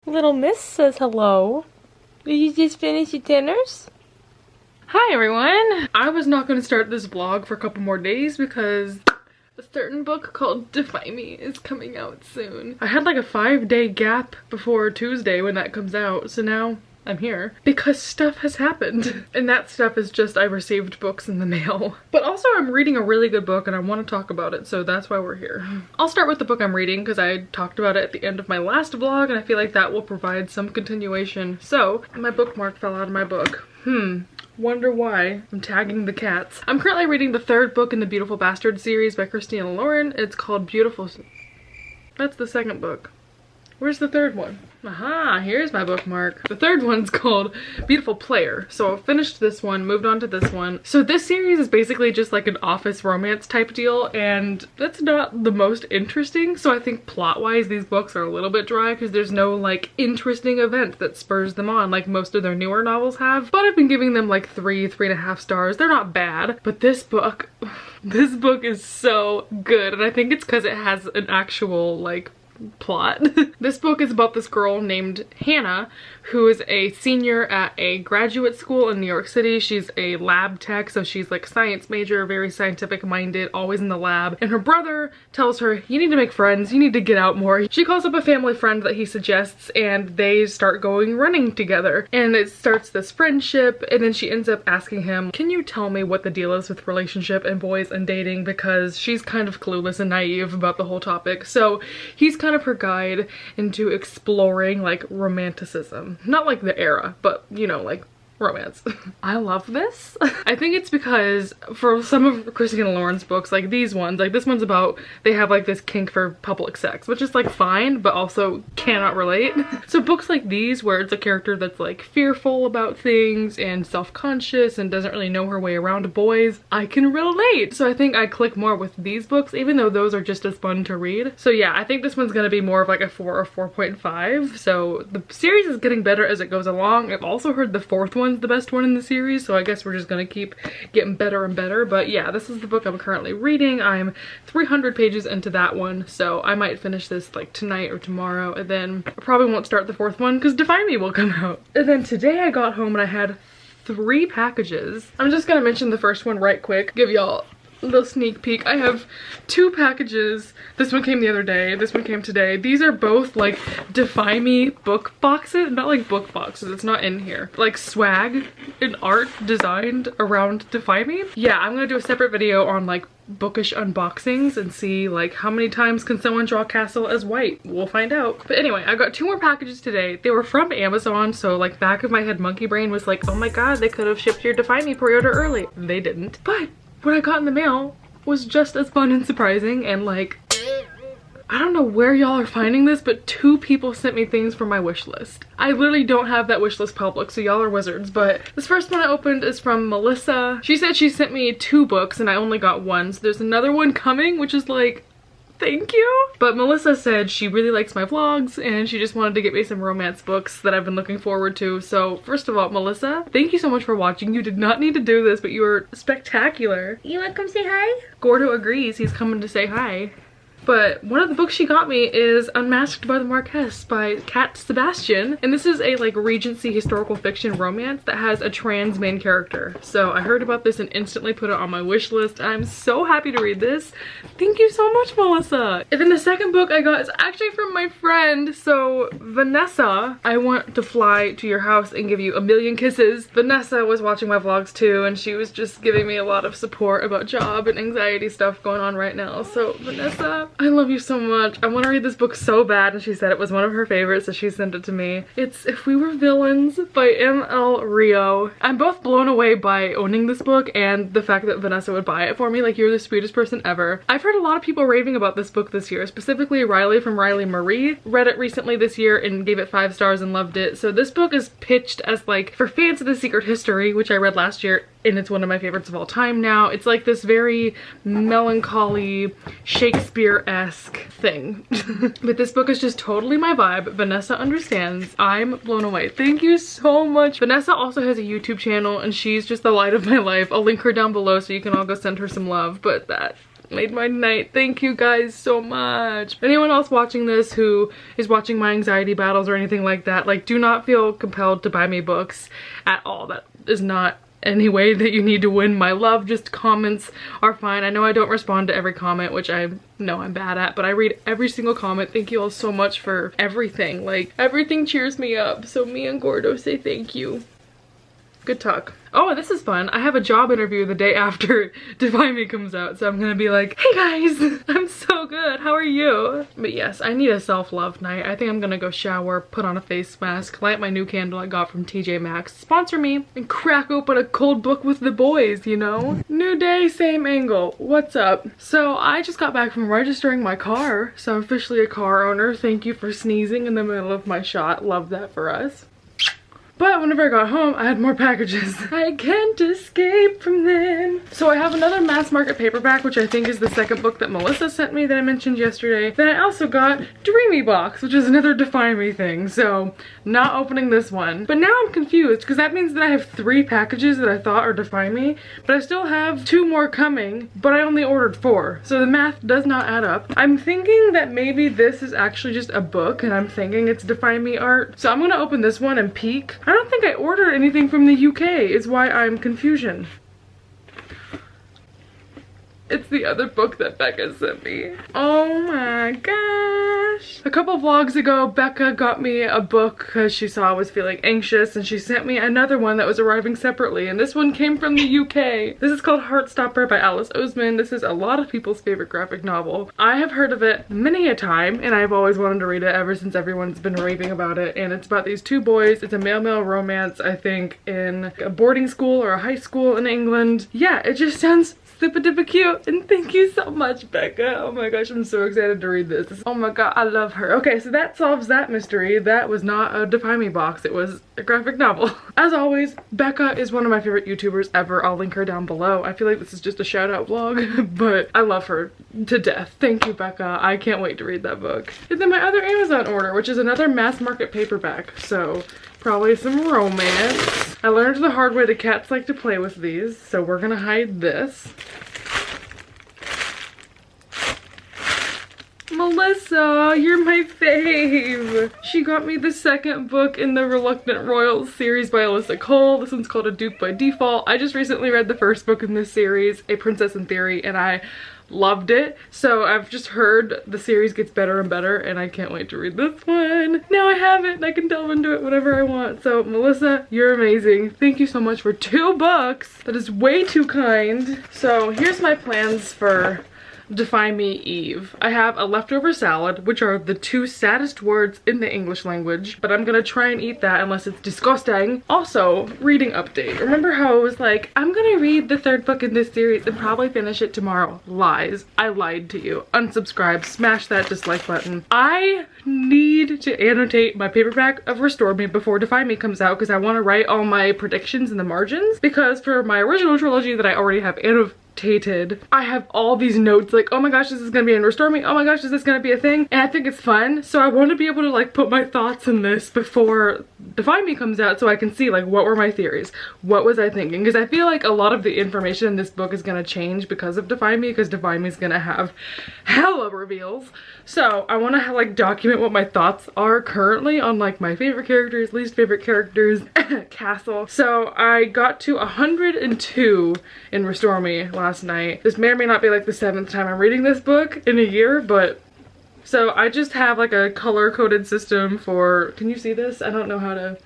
Little Miss says hello. Did you just finish your dinners? Hi everyone! I was not going to start this vlog for a couple more days because a certain book called Defy Me is coming out soon. I had like a 5-day gap before Tuesday when that comes out, so now I'm here because stuff has happened. And that stuff is just I received books in the mail. But also I'm reading a really good book and I want to talk about it, so that's why we're here. I'll start with the book I'm reading because I talked about it at the end of my last vlog and I feel like that will provide some continuation. So, my bookmark fell out of my book. Wonder why. I'm tagging the cats. I'm currently reading the 3rd book in the Beautiful Bastard series by Christina Lauren. It's called Beautiful... That's the 2nd book. Where's the 3rd one? Aha, here's my bookmark. The 3rd one's called Beautiful Player. So I finished this one, moved on to this one. So this series is basically just like an office romance type deal, and that's not the most interesting. So I think plot-wise these books are a little bit dry because there's no like interesting event that spurs them on like most of their newer novels have. But I've been giving them like 3.5 stars. They're not bad, but this book is so good, and I think it's because it has an actual like plot. This book is about this girl named Hannah who is a senior at a graduate school in New York City. She's a lab tech, so she's like science major, very scientific minded, always in the lab. And her brother tells her, you need to make friends, you need to get out more. She calls up a family friend that he suggests and they start going running together. And it starts this friendship, and then she ends up asking him, can you tell me what the deal is with relationship and boys and dating, because she's kind of clueless and naive about the whole topic. So he's kind of her guide into exploring like romanticism. Not like the era, but you know, like romance. I love this. I think it's because for some of Christina Lauren's books, like these ones, like this one's about they have like this kink for public sex, which is like fine, but also cannot relate. So books like these where it's a character that's like fearful about things and self-conscious and doesn't really know her way around boys, I can relate. So I think I click more with these books, even though those are just as fun to read. So yeah, I think this one's gonna be more of like a 4 or 4.5. So the series is getting better as it goes along. I've also heard the 4th one the best one in the series, so I guess we're just gonna keep getting better and better. But yeah, this is the book I'm currently reading. I'm 300 pages into that one, so I might finish this like tonight or tomorrow, and then I probably won't start the 4th one because Defy Me will come out. And then today I got home and I had 3 packages. I'm just gonna mention the first one right quick, give y'all a little sneak peek. I have 2 packages. This one came the other day, this one came today. These are both like Defy Me book boxes, not like book boxes, it's not in here. Like swag and art designed around Defy Me. Yeah, I'm gonna do a separate video on like bookish unboxings and see like how many times can someone draw Castle as white. We'll find out. But anyway, I got 2 more packages today. They were from Amazon, so like back of my head monkey brain was like, oh my god, they could have shipped your Defy Me pre-order early. They didn't. But what I got in the mail was just as fun and surprising, and like, I don't know where y'all are finding this, but 2 people sent me things from my wish list. I literally don't have that wish list public, so y'all are wizards. But this first one I opened is from Melissa. She said she sent me 2 books and I only got 1, so there's another one coming, which is like, thank you. But Melissa said she really likes my vlogs and she just wanted to get me some romance books that I've been looking forward to. So first of all, Melissa, thank you so much for watching. You did not need to do this, but you were spectacular. You wanna come say hi? Gordo agrees, he's coming to say hi. But one of the books she got me is Unmasked by the Marquess by Cat Sebastian. And this is a like Regency historical fiction romance that has a trans main character. So I heard about this and instantly put it on my wish list. I'm so happy to read this. Thank you so much, Melissa. And then the second book I got is actually from my friend. So Vanessa, I want to fly to your house and give you a million kisses. Vanessa was watching my vlogs too, and she was just giving me a lot of support about job and anxiety stuff going on right now. So Vanessa, I love you so much. I want to read this book so bad, and she said it was one of her favorites, so she sent it to me. It's If We Were Villains by M.L. Rio. I'm both blown away by owning this book and the fact that Vanessa would buy it for me. Like, you're the sweetest person ever. I've heard a lot of people raving about this book this year, specifically Riley from Riley Marie read it recently this year and gave it 5 stars and loved it. So this book is pitched as like for fans of The Secret History, which I read last year, and it's one of my favorites of all time now. It's like this very melancholy Shakespeare-esque thing. But this book is just totally my vibe. Vanessa understands. I'm blown away. Thank you so much. Vanessa also has a YouTube channel and she's just the light of my life. I'll link her down below so you can all go send her some love. But made my night. Thank you guys so much. Anyone else watching this who is watching my anxiety battles or anything like that, like, do not feel compelled to buy me books at all. That is not any way that you need to win my love. Just comments are fine. I know I don't respond to every comment, which I know I'm bad at, but I read every single comment. Thank you all so much for everything. Like, everything cheers me up. So me and Gordo say thank you. Good talk. Oh, this is fun. I have a job interview the day after Defy Me comes out, so I'm gonna be like, hey guys, I'm so good, how are you? But yes, I need a self-love night. I think I'm gonna go shower, put on a face mask, light my new candle I got from TJ Maxx, sponsor me, and crack open a cold book with the boys, you know? New day, same angle. What's up? So I just got back from registering my car, so I'm officially a car owner. Thank you for sneezing in the middle of my shot. Love that for us. But whenever I got home, I had more packages. I can't escape from them. So I have another mass market paperback, which I think is the second book that Melissa sent me that I mentioned yesterday. Then I also got Dreamy Box, which is another Defy Me thing. So not opening this one. But now I'm confused because that means that I have 3 packages that I thought are Defy Me, but I still have 2 more coming, but I only ordered 4. So the math does not add up. I'm thinking that maybe this is actually just a book and I'm thinking it's Defy Me art. So I'm gonna open this one and peek. I don't think I ordered anything from the UK, is why I'm confusion. It's the other book that Becca sent me. Oh my gosh. A couple vlogs ago, Becca got me a book because she saw I was feeling anxious, and she sent me another one that was arriving separately, and this one came from the UK. This is called Heartstopper by Alice Oseman. This is a lot of people's favorite graphic novel. I have heard of it many a time, and I've always wanted to read it ever since everyone's been raving about it, and it's about these 2 boys. It's a male-male romance, I think, in a boarding school or a high school in England. Yeah, it just sounds super duper cute, and thank you so much, Becca. Oh my gosh, I'm so excited to read this. Oh my god, I love her. Okay, so that solves that mystery. That was not a Defy Me box, it was a graphic novel. As always, Becca is one of my favorite YouTubers ever. I'll link her down below. I feel like this is just a shout out vlog, but I love her to death. Thank you, Becca. I can't wait to read that book. And then my other Amazon order, which is another mass market paperback, so probably some romance. I learned the hard way that cats like to play with these, so we're gonna hide this. Melissa, you're my fave. She got me the second book in the Reluctant Royals series by Alyssa Cole. This one's called A Duke by Default. I just recently read the first book in this series, A Princess in Theory, and I loved it. So I've just heard the series gets better and better, and I can't wait to read this one. Now I have it and I can delve into it whenever I want. So Melissa, you're amazing. Thank you so much for 2 books. That is way too kind. So here's my plans for Defy Me Eve. I have a leftover salad, which are the 2 saddest words in the English language, but I'm gonna try and eat that unless it's disgusting. Also, reading update. Remember how I was like, I'm gonna read the 3rd book in this series and probably finish it tomorrow? Lies. I lied to you. Unsubscribe. Smash that dislike button. I need to annotate my paperback of Restore Me before Defy Me comes out because I want to write all my predictions in the margins, because for my original trilogy that I already have annotated, I have all these notes like, oh my gosh, this is gonna be in Restore Me, oh my gosh, is this gonna be a thing? And I think it's fun, so I want to be able to like put my thoughts in this before Defy Me comes out, so I can see like what were my theories, what was I thinking, because I feel like a lot of the information in this book is gonna change because of Defy Me, because Defy Me is gonna have hella reveals. So I want to like document what my thoughts are currently on like my favorite characters, least favorite characters, castle. So I got to 102 in Restore Me last night. This may or may not be like the 7th time I'm reading this book in a year, but so I just have like a color coded system for, can you see this? I don't know how to,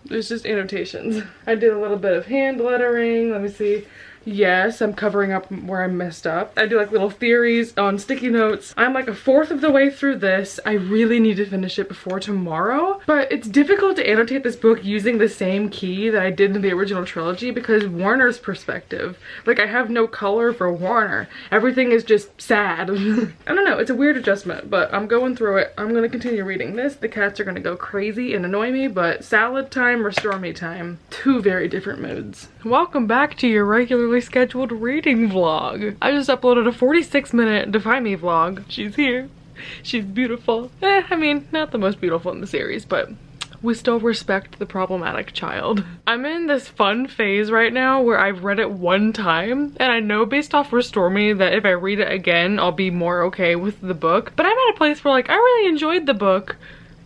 there's just annotations. I did a little bit of hand lettering. Let me see. Yes, I'm covering up where I messed up. I do like little theories on sticky notes. I'm like 1/4 of the way through this. I really need to finish it before tomorrow, but it's difficult to annotate this book using the same key that I did in the original trilogy because Warner's perspective. Like, I have no color for Warner. Everything is just sad. I don't know, it's a weird adjustment, but I'm going through it. I'm gonna continue reading this. The cats are gonna go crazy and annoy me, but salad time, Restore Me time. 2 very different moods. Welcome back to your regularly scheduled reading vlog. I just uploaded a 46-minute Defy Me vlog. She's here. She's beautiful. I mean, not the most beautiful in the series, but we still respect the problematic child. I'm in this fun phase right now where I've read it one time, and I know based off Restore Me that if I read it again, I'll be more okay with the book. But I'm at a place where like, I really enjoyed the book,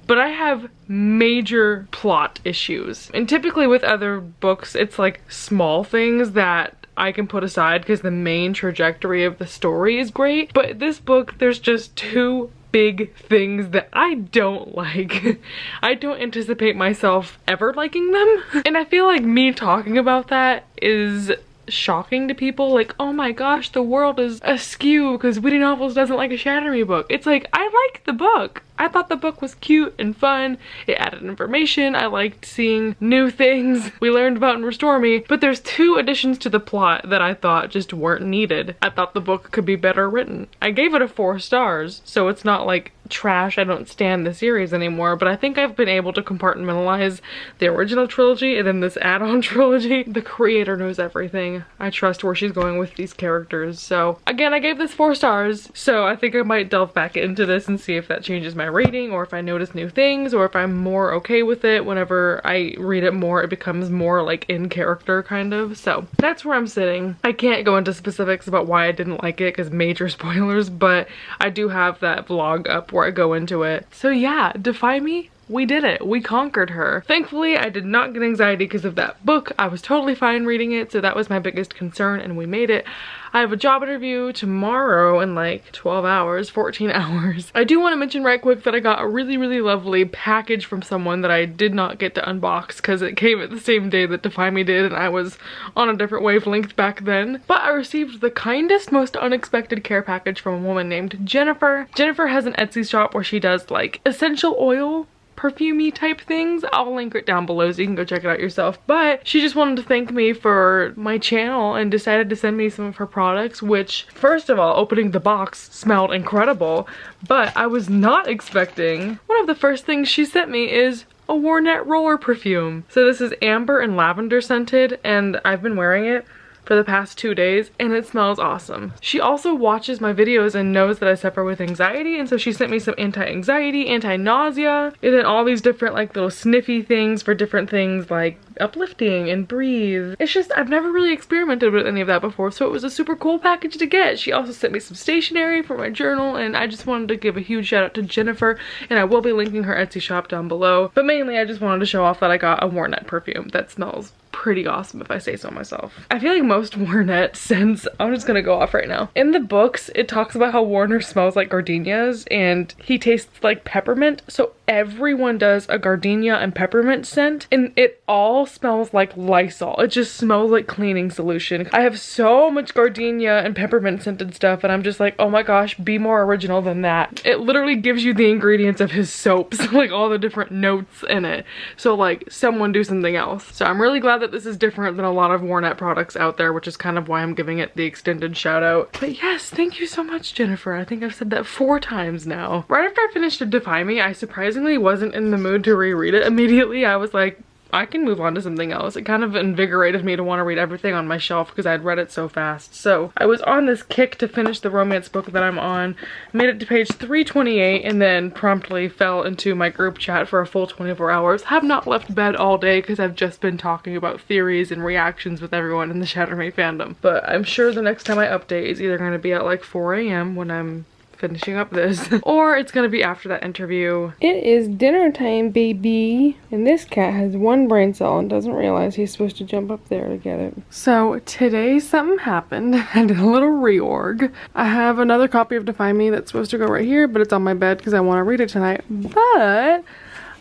but I have major plot issues. And typically with other books, it's like small things that I can put aside because the main trajectory of the story is great. But this book, there's just two big things that I don't like. I don't anticipate myself ever liking them. And I feel like me talking about that is shocking to people. Like, oh my gosh, the world is askew because WhittyNovels doesn't like a Shatter Me book. It's like, I liked the book. I thought the book was cute and fun. It added information. I liked seeing new things we learned about in Restore Me. But there's two additions to the plot that I thought just weren't needed. I thought the book could be better written. I gave it a 4 stars, so it's not like trash, I don't stand the series anymore, but I think I've been able to compartmentalize the original trilogy and then this add-on trilogy. The creator knows everything. I trust where she's going with these characters. So again, I gave this 4 stars, so I think I might delve back into this and see if that changes my rating, or if I notice new things, or if I'm more okay with it. Whenever I read it more, it becomes more like in character kind of. So that's where I'm sitting. I can't go into specifics about why I didn't like it because major spoilers, but I do have that vlog up where I go into it. So yeah, Defy Me, we did it. We conquered her. Thankfully, I did not get anxiety because of that book. I was totally fine reading it, so that was my biggest concern, and we made it. I have a job interview tomorrow in like 12 hours, 14 hours. I do want to mention right quick that I got a really, really lovely package from someone that I did not get to unbox because it came at the same day that Defy Me did, and I was on a different wavelength back then. But I received the kindest, most unexpected care package from a woman named Jennifer. Jennifer has an Etsy shop where she does like essential oil perfumey type things. I'll link it down below so you can go check it out yourself. But she just wanted to thank me for my channel and decided to send me some of her products, which first of all, opening the box smelled incredible, but I was not expecting. One of the first things she sent me is a Warnet roller perfume. So this is amber and lavender scented, and I've been wearing it for the past 2 days and it smells awesome. She also watches my videos and knows that I suffer with anxiety, and so she sent me some anti-anxiety, anti-nausea, and then all these different like little sniffy things for different things like uplifting and breathe. It's just, I've never really experimented with any of that before, so it was a super cool package to get. She also sent me some stationery for my journal, and I just wanted to give a huge shout out to Jennifer, and I will be linking her Etsy shop down below. But mainly I just wanted to show off that I got a Warnet perfume that smells pretty awesome if I say so myself. I feel like most Warnet scents, I'm just gonna go off right now. In the books, it talks about how Warner smells like gardenias and he tastes like peppermint. So everyone does a gardenia and peppermint scent, and it all smells like Lysol. It just smells like cleaning solution. I have so much gardenia and peppermint scented stuff, and I'm just like, oh my gosh, be more original than that. It literally gives you the ingredients of his soaps, like all the different notes in it. So like, someone do something else. So I'm really glad that this is different than a lot of Warnet products out there, which is kind of why I'm giving it the extended shout out. But yes, thank you so much, Jennifer. I think I've said that 4 times now. Right after I finished Defy Me, I surprisingly wasn't in the mood to reread it immediately. I was like, I can move on to something else. It kind of invigorated me to want to read everything on my shelf because I'd read it so fast. So I was on this kick to finish the romance book that I'm on, made it to page 328, and then promptly fell into my group chat for a full 24 hours. Have not left bed all day because I've just been talking about theories and reactions with everyone in the Shatter Me fandom. But I'm sure the next time I update is either going to be at like 4 AM when I'm finishing up this, or it's gonna be after that interview. It is dinner time, baby. And this cat has 1 brain cell and doesn't realize he's supposed to jump up there to get it. So today something happened. I did a little reorg. I have another copy of Defy Me that's supposed to go right here, but it's on my bed because I want to read it tonight. But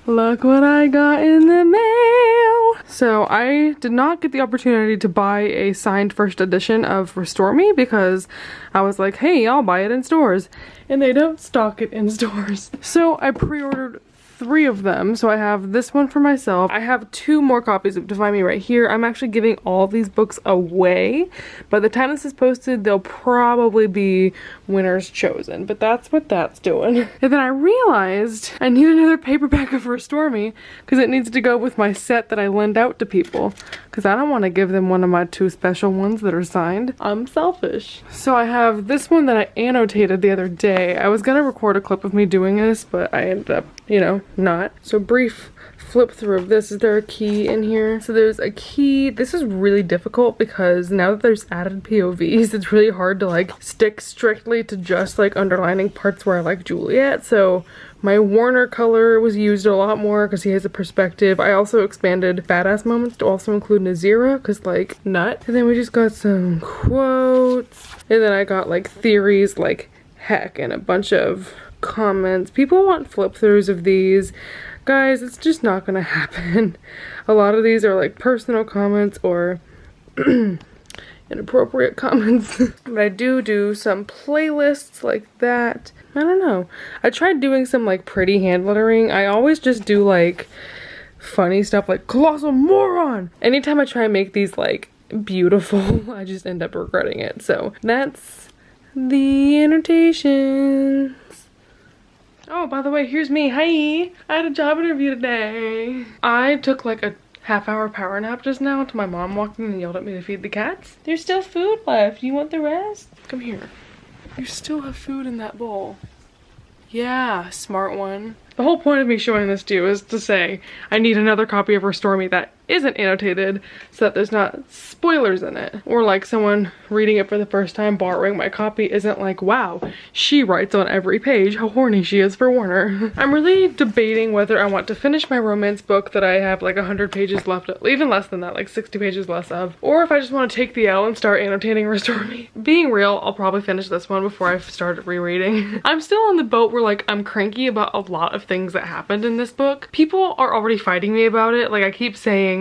look what I got in the mail. So I did not get the opportunity to buy a signed first edition of Restore Me because I was like, hey, I'll buy it in stores. And they don't stock it in stores. So I pre-ordered 3 of them. So I have this one for myself. I have 2 more copies of Defy Me right here. I'm actually giving all these books away. By the time this is posted, they'll probably be winners chosen, but that's what that's doing. And then I realized I need another paperback of Restore Me because it needs to go with my set that I lend out to people, because I don't want to give them one of my 2 special ones that are signed. I'm selfish. So I have this one that I annotated the other day. I was gonna record a clip of me doing this, but I ended up, you know, not. So brief flip through of this. Is there a key in here? So there's a key. This is really difficult because now that there's added POVs, it's really hard to like stick strictly to just like underlining parts where I like Juliet. So my Warner color was used a lot more because he has a perspective. I also expanded badass moments to also include Nazira because like nut. And then we just got some quotes. And then I got like theories like heck and a bunch of comments. People want flip throughs of these. Guys, it's just not gonna happen. A lot of these are like personal comments or inappropriate comments. But I do some playlists like that. I don't know. I tried doing some like pretty hand lettering. I always just do like funny stuff like colossal moron. Anytime I try and make these like beautiful, I just end up regretting it. So that's the annotations. Oh, by the way, here's me. Hi! I had a job interview today. I took like a half-hour power nap just now until my mom walked in and yelled at me to feed the cats. There's still food left. You want the rest? Come here. You still have food in that bowl. Yeah, smart one. The whole point of me showing this to you is to say I need another copy of Restore Me that isn't annotated so that there's not spoilers in it. Or like someone reading it for the first time borrowing my copy isn't like, wow, she writes on every page how horny she is for Warner. I'm really debating whether I want to finish my romance book that I have like 100 pages left of, even less than that, like 60 pages less of, or if I just want to take the L and start annotating Restore Me. Being real, I'll probably finish this one before I start rereading. I'm still on the boat where like I'm cranky about a lot of things that happened in this book. People are already fighting me about it. Like I keep saying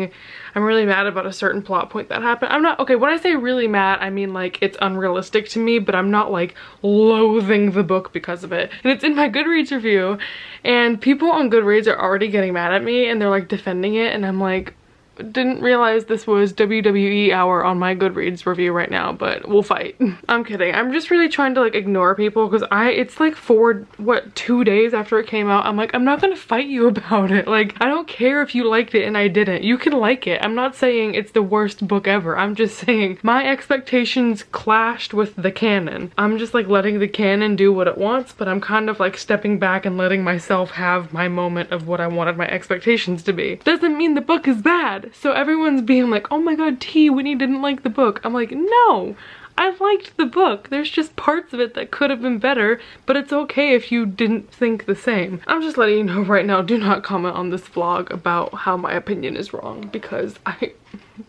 I'm really mad about a certain plot point that happened. I'm not, okay, when I say really mad, I mean like it's unrealistic to me, but I'm not like loathing the book because of it. And it's in my Goodreads review and people on Goodreads are already getting mad at me and they're like defending it and I'm like, didn't realize this was WWE hour on my Goodreads review right now, but we'll fight. I'm kidding. I'm just really trying to like ignore people because it's like 2 days after it came out. I'm like, I'm not gonna fight you about it. Like, I don't care if you liked it and I didn't. You can like it. I'm not saying it's the worst book ever. I'm just saying my expectations clashed with the canon. I'm just like letting the canon do what it wants, but I'm kind of like stepping back and letting myself have my moment of what I wanted my expectations to be. Doesn't mean the book is bad. So everyone's being like, oh my god, Whitney didn't like the book. I'm like, no, I liked the book. There's just parts of it that could have been better, but it's okay if you didn't think the same. I'm just letting you know right now, do not comment on this vlog about how my opinion is wrong because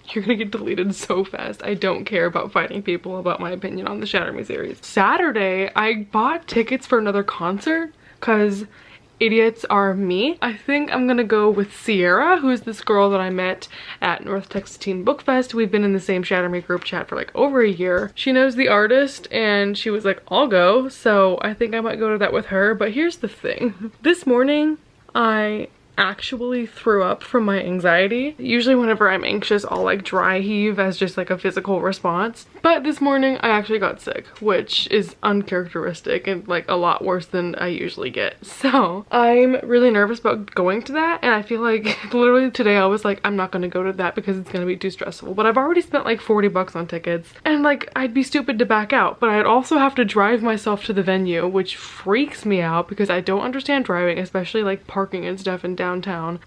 you're gonna get deleted so fast. I don't care about fighting people about my opinion on the Shatter Me series. Saturday, I bought tickets for another concert because idiots are me. I think I'm gonna go with Sierra, who is this girl that I met at North Texas Teen Book Fest. We've been in the same Shatter Me group chat for like over a year. She knows the artist and she was like, I'll go. So I think I might go to that with her. But here's the thing. This morning, I actually threw up from my anxiety. Usually whenever I'm anxious, I'll like dry heave as just like a physical response. But this morning I actually got sick, which is uncharacteristic and like a lot worse than I usually get. So I'm really nervous about going to that and I feel like literally today I was like, I'm not gonna go to that because it's gonna be too stressful. But I've already spent like 40 bucks on tickets and like I'd be stupid to back out, but I'd also have to drive myself to the venue, which freaks me out because I don't understand driving, especially like parking and stuff in downtown.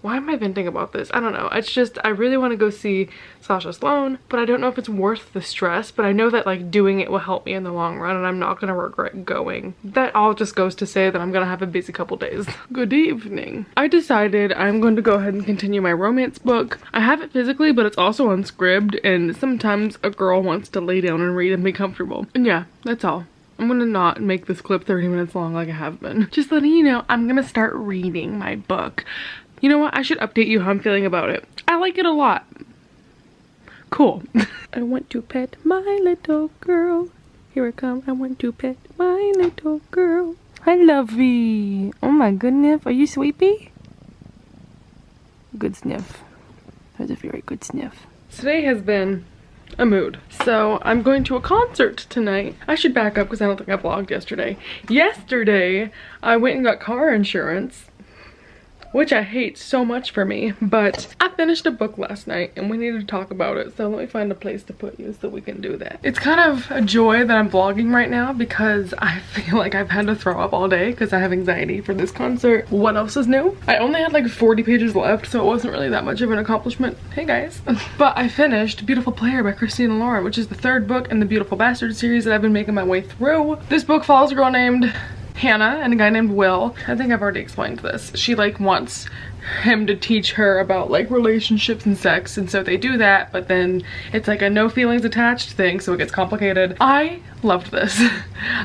Why am I venting about this? I don't know. It's just I really want to go see Sasha Sloan, but I don't know if it's worth the stress, but I know that like doing it will help me in the long run and I'm not gonna regret going. That all just goes to say that I'm gonna have a busy couple days. Good evening. I decided I'm going to go ahead and continue my romance book. I have it physically, but it's also on Scribd and sometimes a girl wants to lay down and read and be comfortable. And yeah, that's all. I'm gonna not make this clip 30 minutes long like I have been. Just letting you know, I'm gonna start reading my book. You know what? I should update you how I'm feeling about it. I like it a lot. Cool. I want to pet my little girl. Here I come. I want to pet my little girl. Hi, lovey. Oh my goodness. Are you sleepy? Good sniff. That was a very good sniff. Today has been a mood. So I'm going to a concert tonight. I should back up because I don't think I vlogged yesterday. Yesterday, I went and got car insurance. which I hate so much for me. But I finished a book last night and we needed to talk about it, so let me find a place to put you so we can do that. It's kind of a joy that I'm vlogging right now because I feel like I've had to throw up all day because I have anxiety for this concert. What else is new? I only had like 40 pages left, so it wasn't really that much of an accomplishment. Hey guys. But I finished Beautiful Player by Christina Lauren, which is the third book in the Beautiful Bastard series that I've been making my way through. This book follows a girl named Hannah and a guy named Will. I think I've already explained this. She like wants him to teach her about like relationships and sex, and so they do that, but then it's like a no feelings attached thing, so it gets complicated. I loved this.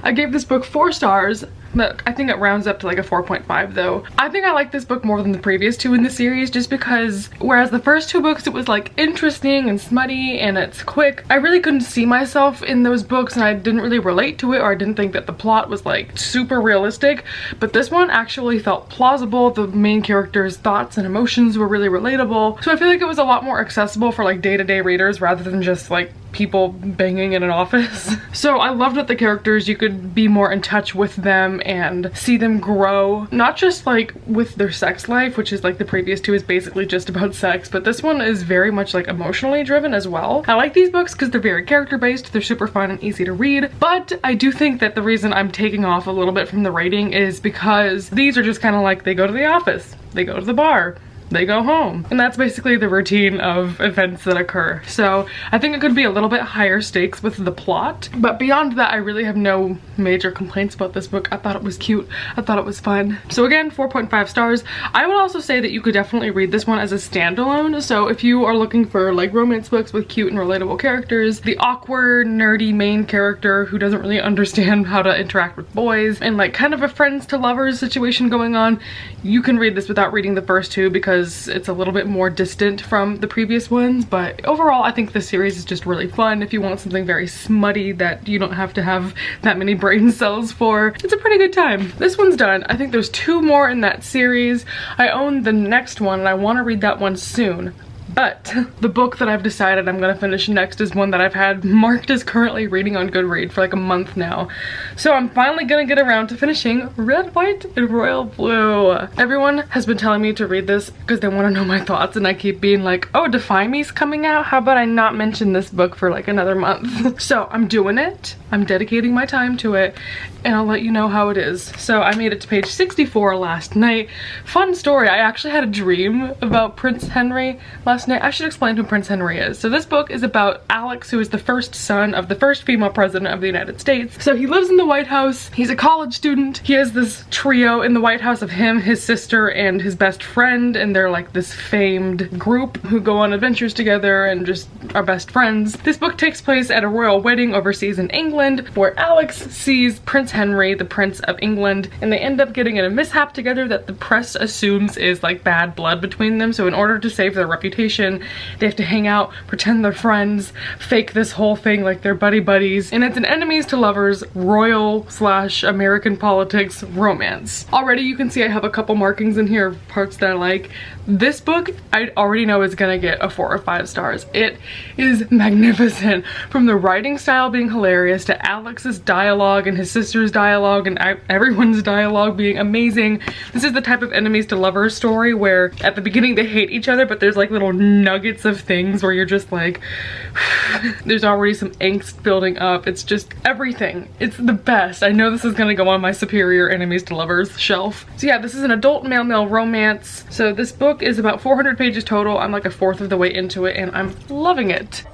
I gave this book 4 stars. But I think it rounds up to like a 4.5 though. I think I like this book more than the previous 2 in the series just because whereas the first 2 books it was like interesting and smutty and it's quick, I really couldn't see myself in those books and I didn't really relate to it, or I didn't think that the plot was like super realistic. But this one actually felt plausible. The main character's thoughts and emotions were really relatable. So I feel like it was a lot more accessible for like day-to-day readers rather than just like people banging in an office. So I loved that the characters, you could be more in touch with them and see them grow, not just like with their sex life, which is like the previous 2 is basically just about sex, but this one is very much like emotionally driven as well. I like these books because they're very character based, they're super fun and easy to read, but I do think that the reason I'm taking off a little bit from the rating is because these are just kind of like they go to the office, they go to the bar, they go home, and that's basically the routine of events that occur. So I think it could be a little bit higher stakes with the plot, but beyond that I really have no major complaints about this book. I thought it was cute, I thought it was fun. So again, 4.5 stars. I would also say that you could definitely read this one as a standalone. So if you are looking for like romance books with cute and relatable characters, the awkward nerdy main character who doesn't really understand how to interact with boys, and like kind of a friends to lovers situation going on, you can read this without reading the first 2 because it's a little bit more distant from the previous ones. But overall I think this series is just really fun. If you want something very smutty that you don't have to have that many brain cells for, it's a pretty good time. This one's done. I think there's 2 more in that series. I own the next one and I want to read that one soon. But the book that I've decided I'm gonna finish next is one that I've had marked as currently reading on Goodreads for like a month now. So I'm finally gonna get around to finishing Red, White, and Royal Blue. Everyone has been telling me to read this because they want to know my thoughts, and I keep being like, oh, Defy Me's coming out, how about I not mention this book for like another month? So I'm doing it. I'm dedicating my time to it, and I'll let you know how it is. So I made it to page 64 last night. Fun story, I actually had a dream about Prince Henry last night. I should explain who Prince Henry is. So this book is about Alex, who is the first son of the first female president of the United States. So he lives in the White House, he's a college student. He has this trio in the White House of him, his sister, and his best friend, and they're like this famed group who go on adventures together and just are best friends. This book takes place at a royal wedding overseas in England, where Alex sees Prince Henry, the Prince of England, and they end up getting in a mishap together that the press assumes is like bad blood between them. So in order to save their reputation, they have to hang out, pretend they're friends, fake this whole thing like they're buddies, and it's an enemies to lovers royal / American politics romance. Already you can see I have a couple markings in here of parts that I like. This book I already know is gonna get a 4 or 5 stars. It is magnificent, from the writing style being hilarious to Alex's dialogue and his sister's dialogue and everyone's dialogue being amazing. This is the type of enemies to lovers story where at the beginning they hate each other, but there's like little nuggets of things where you're just like there's already some angst building up. It's just everything. It's the best. I know this is gonna go on my superior enemies to lovers shelf. So yeah, this is an adult male romance. So this book is about 400 pages total. I'm like a fourth of the way into it and I'm loving it.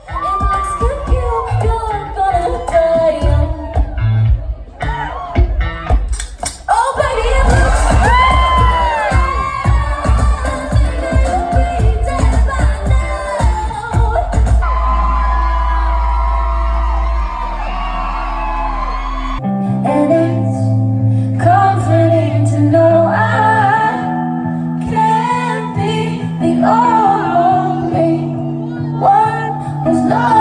Only one was lost.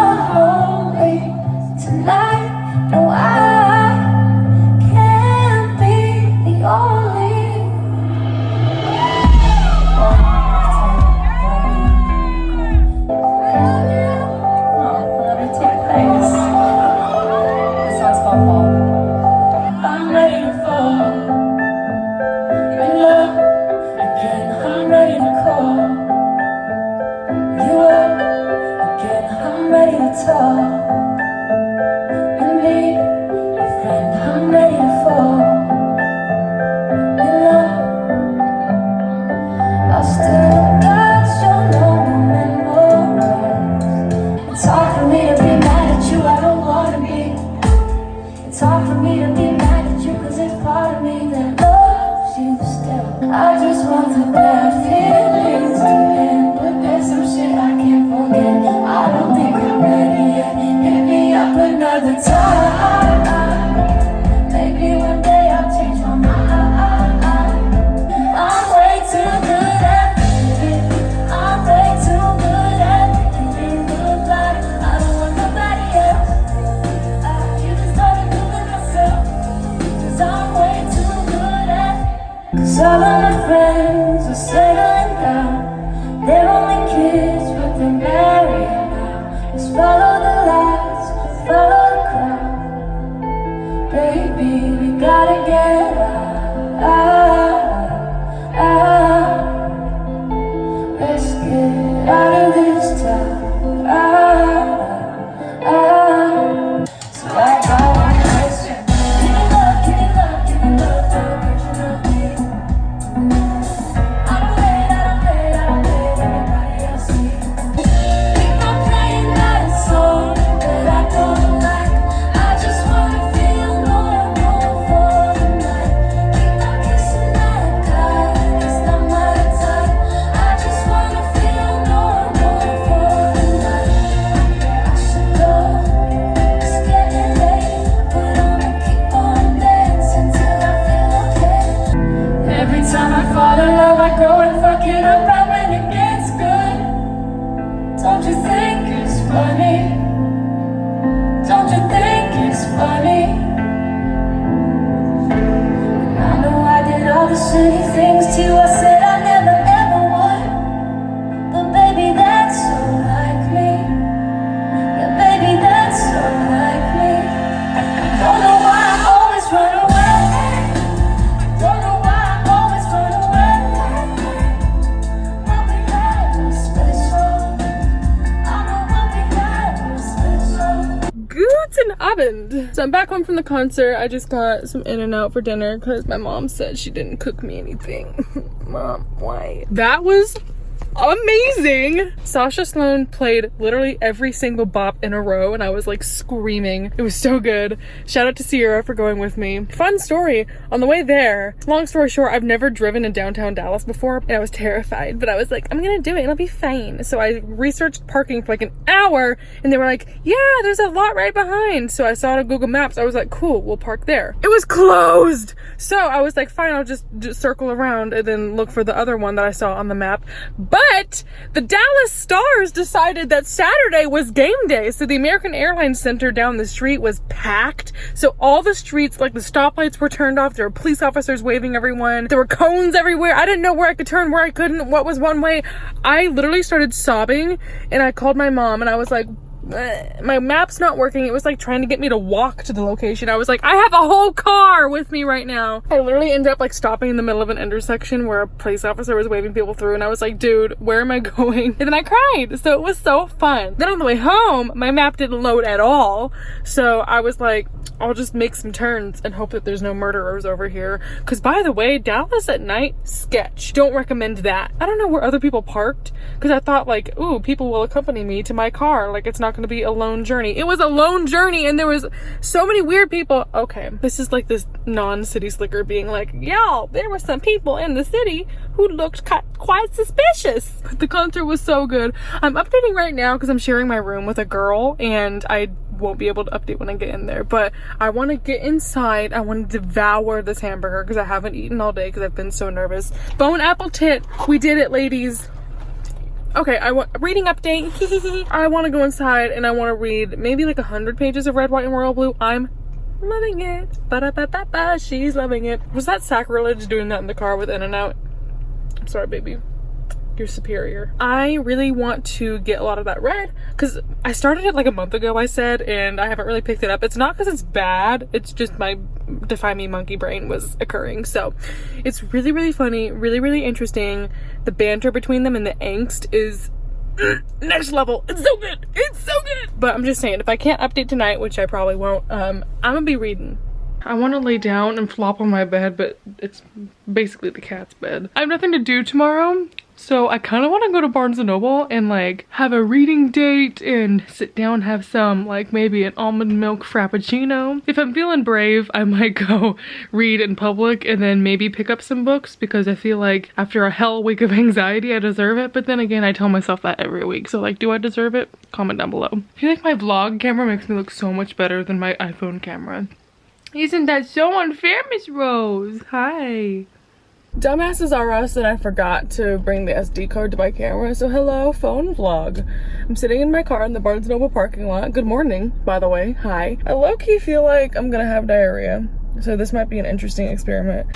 tall. And me, your friend, I'm ready to fall in love. I still got your number memorized. It's hard for me to be mad at you, I don't wanna be. It's hard for me to be mad at you, cause it's part of me that loves you still. I just want the bad feelings to end, but there's some shit I can't forget. I don't think I'm ready yet. Hit me up another time. Maybe one day I'll change my mind. I'm way too good at thinking. I'm way too good at thinking goodbye. I don't want nobody else. You just gotta do it myself. Cause I'm way too good at. Cause all of my friends are settling down. They're only kids, but they're married now. Just follow the lights, follow the crowd. Baby, we gotta get out. Let's get out of this town. So I got one question. Give me love, give me love, give me love, the version of me. I don't wait, everybody else see. Keep on playing that song that I don't like. I just wanna feel more for the night. Keep on kissing that guy, it's not my type. I just wanna feel more for the night. I should go, it's getting late, but I'ma keep on dancing till I feel okay. Every time I fall in love, I go and fuck it up right when it gets good. Don't you think it's funny? Don't you think it's funny? I know I did all the shitty things to you. I said I never ever would. But baby, that's so like me. Yeah, baby, that's so like me. Don't know why I always run away. Don't know why I always run away. What we had was special. I know what we had was special. Guten Abend. So I'm back home from the concert. I just got some In-N-Out for dinner because my mom said she didn't cook me anything. Mom, why? That was amazing. Sasha Sloan played literally every single bop in a row and I was like screaming. It was so good. Shout out to Sierra for going with me. Fun story, on the way there, long story short, I've never driven in downtown Dallas before and I was terrified, but I was like, I'm gonna do it, it'll be fine. So I researched parking for like an hour and they were like, yeah, there's a lot right behind. So I saw it on Google Maps. I was like, cool, we'll park there. It was closed. So I was like, fine, I'll just circle around and then look for the other one that I saw on the map. But the Dallas Stars decided that Saturday was game day. So the American Airlines Center down the street was packed. So all the streets, like the stoplights were turned off. There were police officers waving everyone. There were cones everywhere. I didn't know where I could turn, where I couldn't, what was one way. I literally started sobbing and I called my mom and I was like, my map's not working. It was like trying to get me to walk to the location. I was like, I have a whole car with me right now. I literally ended up like stopping in the middle of an intersection where a police officer was waving people through and I was like, dude, where am I going? And then I cried. So it was so fun. Then on the way home, my map didn't load at all. So I was like, I'll just make some turns and hope that there's no murderers over here. Because by the way, Dallas at night, sketch. Don't recommend that. I don't know where other people parked because I thought like, ooh, people will accompany me to my car. Like it's not going to be a lone journey. It was a lone journey and there was so many weird people. Okay, this is like this non-city slicker being like, y'all, there were some people in the city who looked quite suspicious. But the concert was so good. I'm updating right now because I'm sharing my room with a girl and I won't be able to update when I get in there, but I want to get inside. I want to devour this hamburger because I haven't eaten all day because I've been so nervous. Bone apple tit, we did it, ladies. Okay, I want reading update. I want to go inside and I want to read maybe like 100 pages of Red, White, and Royal Blue. I'm loving it. Ba-da-ba-ba-ba, she's loving it. Was that sacrilege doing that in the car with In-N-Out? I'm sorry, baby. You're superior. I really want to get a lot of that read because I started it like a month ago, I said, and I haven't really picked it up. It's not because it's bad, it's just my Defy Me monkey brain was occurring. So it's really, really funny, really, really interesting. The banter between them and the angst is next level. It's so good. It's so good. But I'm just saying, if I can't update tonight, which I probably won't, I'm gonna be reading. I want to lay down and flop on my bed, but it's basically the cat's bed. I have nothing to do tomorrow, so I kind of want to go to Barnes & Noble and like have a reading date and sit down, have some like maybe an almond milk frappuccino. If I'm feeling brave, I might go read in public and then maybe pick up some books, because I feel like after a hell week of anxiety, I deserve it. But then again, I tell myself that every week. So like, do I deserve it? Comment down below. I feel like my vlog camera makes me look so much better than my iPhone camera. Isn't that so unfair, Miss Rose? Hi. Dumbasses are us that I forgot to bring the SD card to my camera. So hello, phone vlog. I'm sitting in my car in the Barnes & Noble parking lot. Good morning, by the way. Hi. I low-key feel like I'm gonna have diarrhea. So this might be an interesting experiment.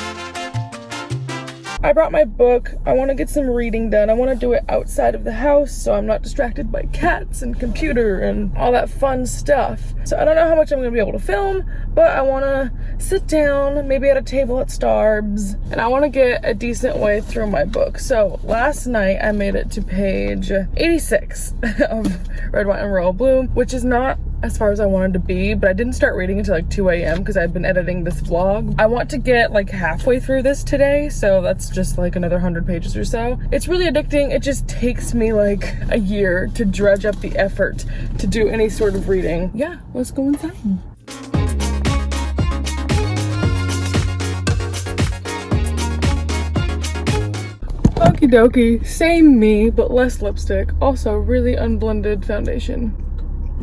I brought my book. I want to get some reading done. I want to do it outside of the house so I'm not distracted by cats and computer and all that fun stuff. So I don't know how much I'm going to be able to film, but I want to sit down, maybe at a table at Starbucks, and I want to get a decent way through my book. So last night I made it to page 86 of Red, White, and Royal Blue, which is not as far as I wanted to be, but I didn't start reading until like 2 a.m. because I've been editing this vlog. I want to get like halfway through this today, so that's just like another 100 pages or so. It's really addicting. It just takes me like a year to dredge up the effort to do any sort of reading. Yeah, let's go inside. Okie dokie, same me, but less lipstick. Also really unblended foundation.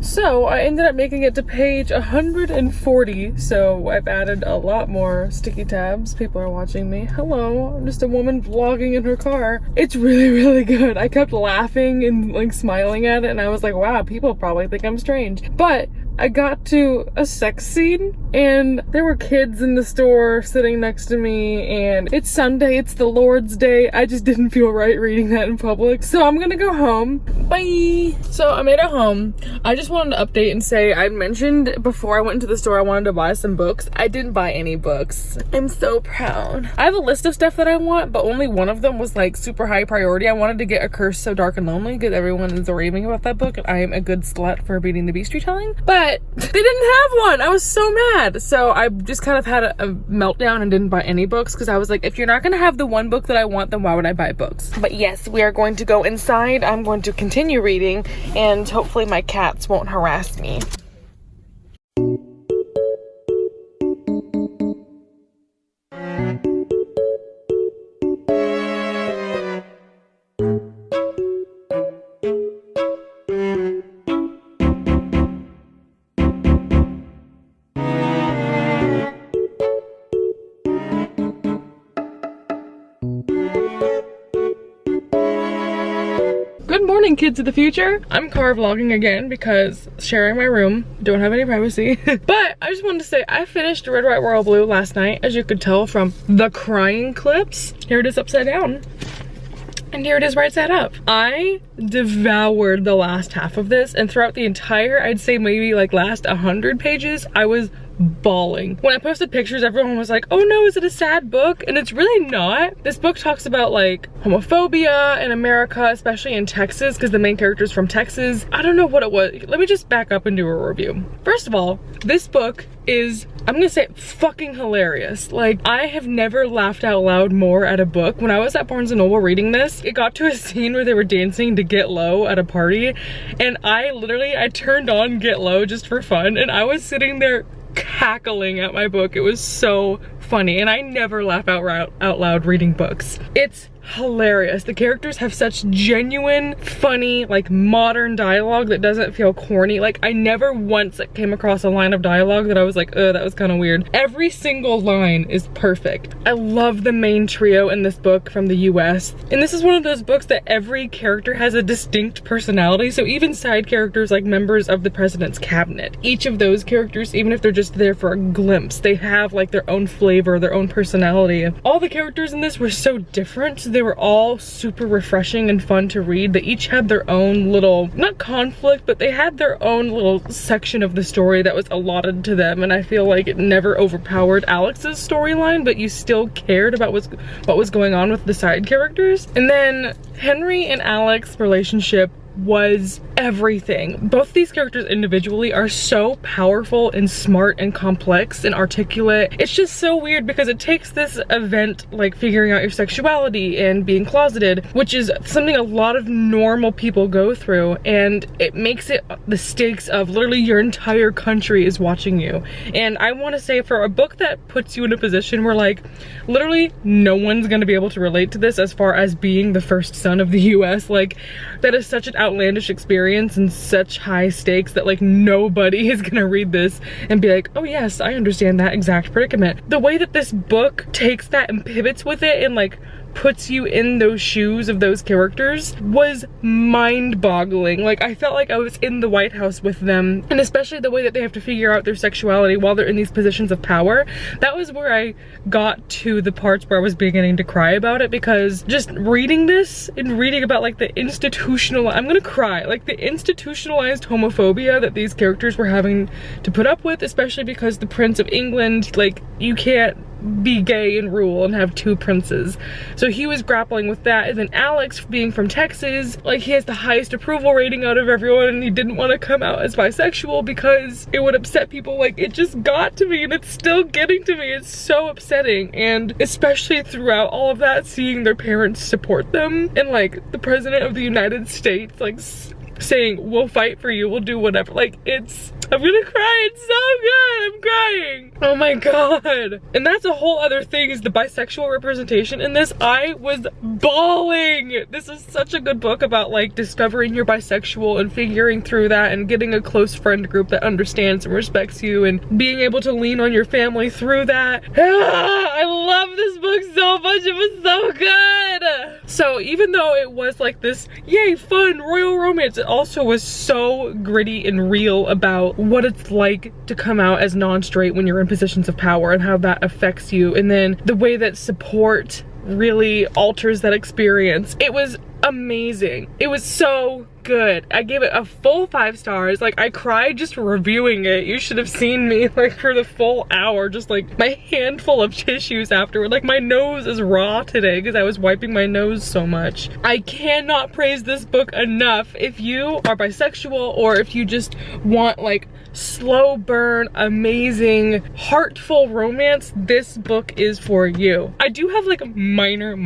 So I ended up making it to page 140, so I've added a lot more sticky tabs. People are watching me. Hello, I'm just a woman vlogging in her car. It's really, really good. I kept laughing and like smiling at it, and I was like, wow, people probably think I'm strange. But I got to a sex scene and there were kids in the store sitting next to me, and it's Sunday, it's the Lord's Day. I just didn't feel right reading that in public. So I'm gonna go home. Bye. So I made it home. I just wanted to update and say I mentioned before I went into the store I wanted to buy some books. I didn't buy any books. I'm so proud. I have a list of stuff that I want, but only one of them was like super high priority. I wanted to get A Curse So Dark and Lonely because everyone is raving about that book and I am a good slut for Beating the Beast retelling. But they didn't have one. I was so mad. So I just kind of had a meltdown and didn't buy any books because I was like, if you're not going to have the one book that I want, then why would I buy books? But yes, we are going to go inside. I'm going to continue reading and hopefully my cats won't harass me. Good morning, kids of the future. I'm car vlogging again because sharing my room, don't have any privacy. But I just wanted to say I finished Red, White, Royal Blue last night, as you could tell from the crying clips. Here it is upside down. And here it is right side up. I devoured the last half of this, and throughout the entire, I'd say maybe like last 100 pages, I was bawling. When I posted pictures, everyone was like, oh no, is it a sad book? And it's really not. This book talks about like homophobia in America, especially in Texas, because the main character is from Texas. I don't know what it was. Let me just back up and do a review. First of all, this book is, I'm gonna say, fucking hilarious. Like, I have never laughed out loud more at a book. When I was at Barnes & Noble reading this, it got to a scene where they were dancing to Get Low at a party, and I turned on Get Low just for fun, and I was sitting there cackling at my book. It was so funny, and I never laugh out loud reading books. It's hilarious. The characters have such genuine, funny, like modern dialogue that doesn't feel corny. Like, I never once came across a line of dialogue that I was like, oh, that was kind of weird. Every single line is perfect. I love the main trio in this book from the US. And this is one of those books that every character has a distinct personality. So even side characters like members of the president's cabinet, each of those characters, even if they're just there for a glimpse, they have like their own flavor, their own personality. All the characters in this were so different. They were all super refreshing and fun to read. They each had their own little, not conflict, but they had their own little section of the story that was allotted to them, and I feel like it never overpowered Alex's storyline, but you still cared about what was going on with the side characters. And then Henry and Alex's relationship was everything. Both these characters individually are so powerful and smart and complex and articulate. It's just so weird because it takes this event like figuring out your sexuality and being closeted, which is something a lot of normal people go through, and it makes it the stakes of literally your entire country is watching you. And I want to say, for a book that puts you in a position where like literally no one's gonna be able to relate to this as far as being the first son of the US, like that is such an outlandish experience and such high stakes that like nobody is gonna read this and be like, oh yes, I understand that exact predicament. The way that this book takes that and pivots with it and like puts you in those shoes of those characters was mind-boggling. Like, I felt like I was in the White House with them, and especially the way that they have to figure out their sexuality while they're in these positions of power. That was where I got to the parts where I was beginning to cry about it, because just reading this and reading about like the I'm gonna cry, like the institutionalized homophobia that these characters were having to put up with, especially because the Prince of England, like, you can't be gay and rule and have two princes. So he was grappling with that. And then Alex, being from Texas, like, he has the highest approval rating out of everyone, and he didn't want to come out as bisexual because it would upset people. Like, it just got to me, and it's still getting to me. It's so upsetting. And especially throughout all of that, seeing their parents support them, and like the president of the United States like saying, we'll fight for you, we'll do whatever. Like, I'm gonna cry, it's so good, I'm crying. Oh my god. And that's a whole other thing, is the bisexual representation in this. I was bawling. This is such a good book about like discovering you're bisexual and figuring through that and getting a close friend group that understands and respects you and being able to lean on your family through that. I love this book so much, it was so good. So even though it was like this, yay, fun, royal romance, it also was so gritty and real about what it's like to come out as non-straight when you're in positions of power and how that affects you, and then the way that support really alters that experience. It was amazing. It was so good. I gave it a full 5 stars. Like, I cried just reviewing it. You should have seen me like for the full hour, just like my handful of tissues afterward. Like, my nose is raw today because I was wiping my nose so much. I cannot praise this book enough. If you are bisexual, or if you just want like slow burn, amazing, heartful romance, this book is for you. I do have like minor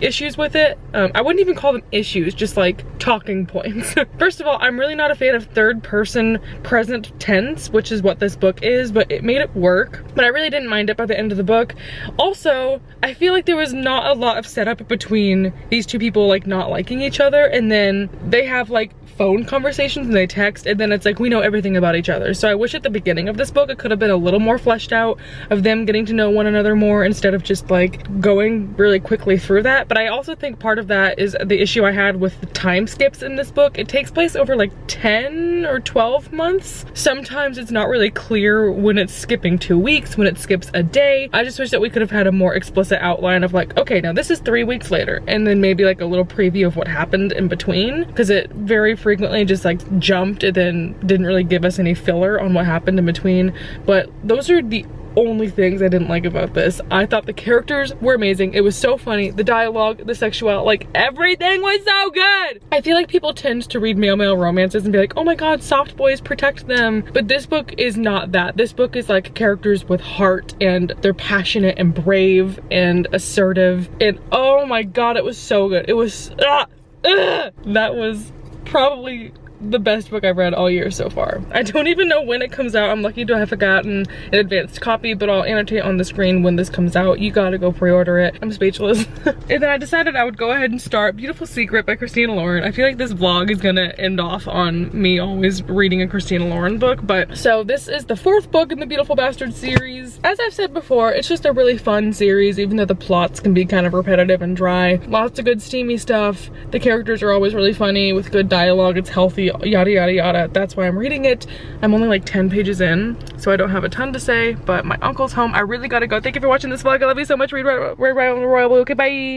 issues with it. I wouldn't even call them issues, just like talking points. First of all, I'm really not a fan of third person present tense, which is what this book is, but it made it work. But I really didn't mind it by the end of the book. Also, I feel like there was not a lot of setup between these two people like not liking each other, and then they have like phone conversations and they text, and then it's like we know everything about each other. So I wish at the beginning of this book it could have been a little more fleshed out, of them getting to know one another more instead of just like going really quickly through that. But I also think part of that is the issue I had with the time skips in this book. It takes place over like 10 or 12 months. Sometimes it's not really clear when it's skipping 2 weeks, when it skips a day. I just wish that we could have had a more explicit outline of like, okay, now this is 3 weeks later, and then maybe like a little preview of what happened in between, because it very frequently just like jumped and then didn't really give us any filler on what happened in between. But those are the only things I didn't like about this. I thought the characters were amazing. It was so funny. The dialogue, the sexuality, like everything was so good. I feel like people tend to read male romances and be like, oh my god, soft boys, protect them. But this book is not that. This book is like characters with heart, and they're passionate and brave and assertive, and oh my god, it was so good. It was that was probably the best book I've read all year so far. I don't even know when it comes out. I'm lucky to have gotten an advanced copy, but I'll annotate on the screen when this comes out. You gotta go pre-order it. I'm speechless. And then I decided I would go ahead and start Beautiful Secret by Christina Lauren. I feel like this vlog is gonna end off on me always reading a Christina Lauren book, but so this is the 4th book in the Beautiful Bastard series. As I've said before, it's just a really fun series, even though the plots can be kind of repetitive and dry. Lots of good steamy stuff. The characters are always really funny with good dialogue. It's healthy, yada yada yada. That's why I'm reading it. I'm only like 10 pages in, so I don't have a ton to say, but my uncle's home. I really gotta go. Thank you for watching this vlog. I love you so much. Read right on the royal blue. Okay, bye.